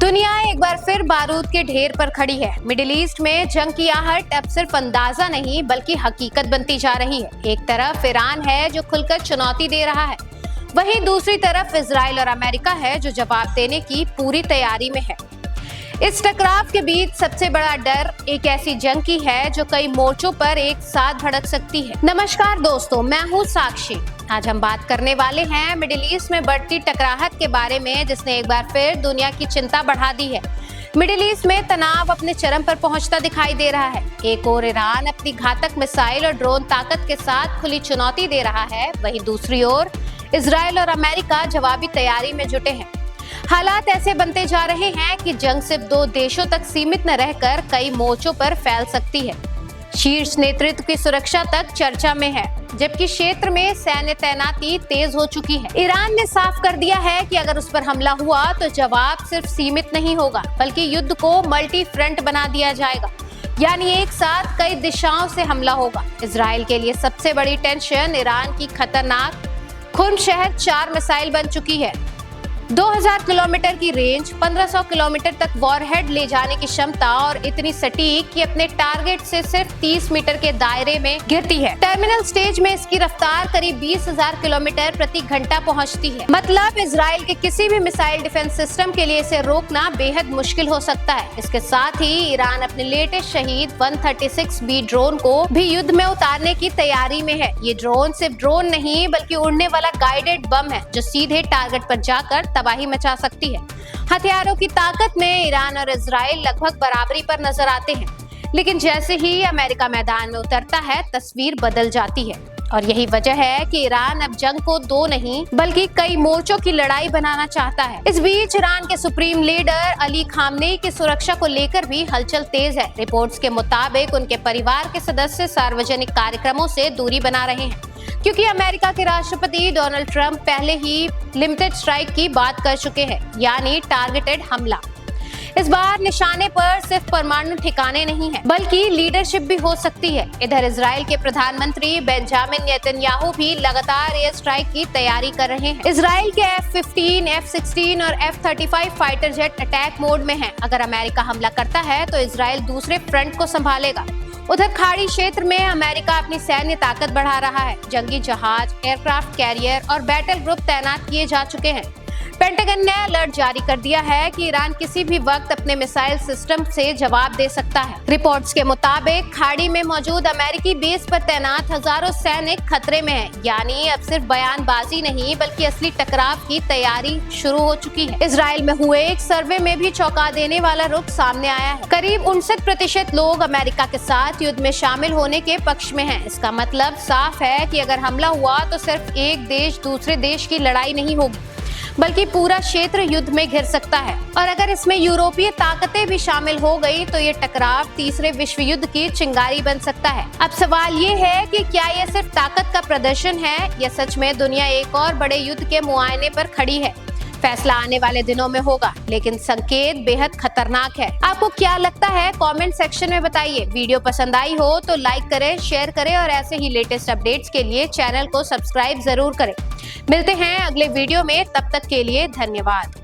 दुनिया एक बार फिर बारूद के ढेर पर खड़ी है। मिडिल ईस्ट में जंग की आहट अब सिर्फ अंदाजा नहीं बल्कि हकीकत बनती जा रही है। एक तरफ ईरान है जो खुलकर चुनौती दे रहा है, वहीं दूसरी तरफ इजराइल और अमेरिका है जो जवाब देने की पूरी तैयारी में है। इस टकराव के बीच सबसे बड़ा डर एक ऐसी जंग की है जो कई मोर्चों पर एक साथ भड़क सकती है। नमस्कार दोस्तों, मैं हूँ साक्षी। आज हम बात करने वाले हैं मिडिल ईस्ट में बढ़ती टकराहट के बारे में, जिसने एक बार फिर दुनिया की चिंता बढ़ा दी है। मिडिल ईस्ट में तनाव अपने चरम पर पहुंचता दिखाई दे रहा है। एक ओर ईरान अपनी घातक मिसाइल और ड्रोन ताकत के साथ खुली चुनौती दे रहा है, वहीं दूसरी ओर इजराइल और अमेरिका जवाबी तैयारी में जुटे हैं। हालात ऐसे बनते जा रहे हैं कि जंग सिर्फ दो देशों तक सीमित न रहकर कई मोर्चों पर फैल सकती है। शीर्ष नेतृत्व की सुरक्षा तक चर्चा में है, जबकि क्षेत्र में सैन्य तैनाती तेज हो चुकी है। ईरान ने साफ कर दिया है कि अगर उस पर हमला हुआ तो जवाब सिर्फ सीमित नहीं होगा, बल्कि युद्ध को मल्टी फ्रंट बना दिया जाएगा, यानी एक साथ कई दिशाओं से हमला होगा। इजराइल के लिए सबसे बड़ी टेंशन ईरान की खतरनाक खुर्म शहर 4 मिसाइल बन चुकी है। 2000 किलोमीटर की रेंज, 1500 किलोमीटर तक वॉरहेड ले जाने की क्षमता और इतनी सटीक कि अपने टारगेट से सिर्फ 30 मीटर के दायरे में गिरती है। टर्मिनल स्टेज में इसकी रफ्तार करीब 20,000 किलोमीटर प्रति घंटा पहुंचती है। मतलब इजराइल के किसी भी मिसाइल डिफेंस सिस्टम के लिए इसे रोकना बेहद मुश्किल हो सकता है। इसके साथ ही ईरान अपने लेटेस्ट शहीद 136B ड्रोन को भी युद्ध में उतारने की तैयारी में है। ये ड्रोन सिर्फ ड्रोन नहीं बल्कि उड़ने वाला गाइडेड बम है जो सीधे टारगेट पर जाकर तबाही मचा सकती है। हथियारों की ताकत में ईरान और इजराइल लगभग बराबरी पर नजर आते हैं, लेकिन जैसे ही अमेरिका मैदान में उतरता है तस्वीर बदल जाती है। और यही वजह है कि ईरान अब जंग को दो नहीं बल्कि कई मोर्चों की लड़ाई बनाना चाहता है। इस बीच ईरान के सुप्रीम लीडर अली खामनेई की सुरक्षा को लेकर भी हलचल तेज है। रिपोर्ट्स के मुताबिक उनके परिवार के सदस्य सार्वजनिक कार्यक्रमों से दूरी बना रहे हैं, क्योंकि अमेरिका के राष्ट्रपति डोनाल्ड ट्रंप पहले ही लिमिटेड स्ट्राइक की बात कर चुके हैं, यानी टारगेटेड हमला। इस बार निशाने पर सिर्फ परमाणु ठिकाने नहीं है बल्कि लीडरशिप भी हो सकती है। इधर इजराइल के प्रधानमंत्री बेंजामिन नेतन्याहू भी लगातार एयर स्ट्राइक की तैयारी कर रहे हैं। इजराइल के F-15, F-16 और F-35 fighter jet attack mode में हैं। अगर अमेरिका हमला करता है तो इजराइल दूसरे फ्रंट को संभालेगा। उधर खाड़ी क्षेत्र में अमेरिका अपनी सैन्य ताकत बढ़ा रहा है। जंगी जहाज, एयरक्राफ्ट कैरियर और बैटल ग्रुप तैनात किए जा चुके हैं। पेंटागन ने अलर्ट जारी कर दिया है कि ईरान किसी भी वक्त अपने मिसाइल सिस्टम से जवाब दे सकता है। रिपोर्ट्स के मुताबिक खाड़ी में मौजूद अमेरिकी बेस पर तैनात हजारों सैनिक खतरे में हैं, यानी अब सिर्फ बयानबाजी नहीं बल्कि असली टकराव की तैयारी शुरू हो चुकी है। इजराइल में हुए एक सर्वे में भी चौंका देने वाला रुख सामने आया है। करीब 59% लोग अमेरिका के साथ युद्ध में शामिल होने के पक्ष में हैं। इसका मतलब साफ है कि अगर हमला हुआ तो सिर्फ एक देश दूसरे देश की लड़ाई नहीं होगी बल्कि पूरा क्षेत्र युद्ध में घिर सकता है। और अगर इसमें यूरोपीय ताकतें भी शामिल हो गई तो ये टकराव तीसरे विश्व युद्ध की चिंगारी बन सकता है। अब सवाल ये है कि क्या ये सिर्फ ताकत का प्रदर्शन है या सच में दुनिया एक और बड़े युद्ध के मुआयने पर खड़ी है। फैसला आने वाले दिनों में होगा, लेकिन संकेत बेहद खतरनाक है। आपको क्या लगता है कमेंट सेक्शन में बताइए। वीडियो पसंद आई हो तो लाइक करें, शेयर करें और ऐसे ही लेटेस्ट अपडेट्स के लिए चैनल को सब्सक्राइब जरूर करें। मिलते हैं अगले वीडियो में, तब तक के लिए धन्यवाद।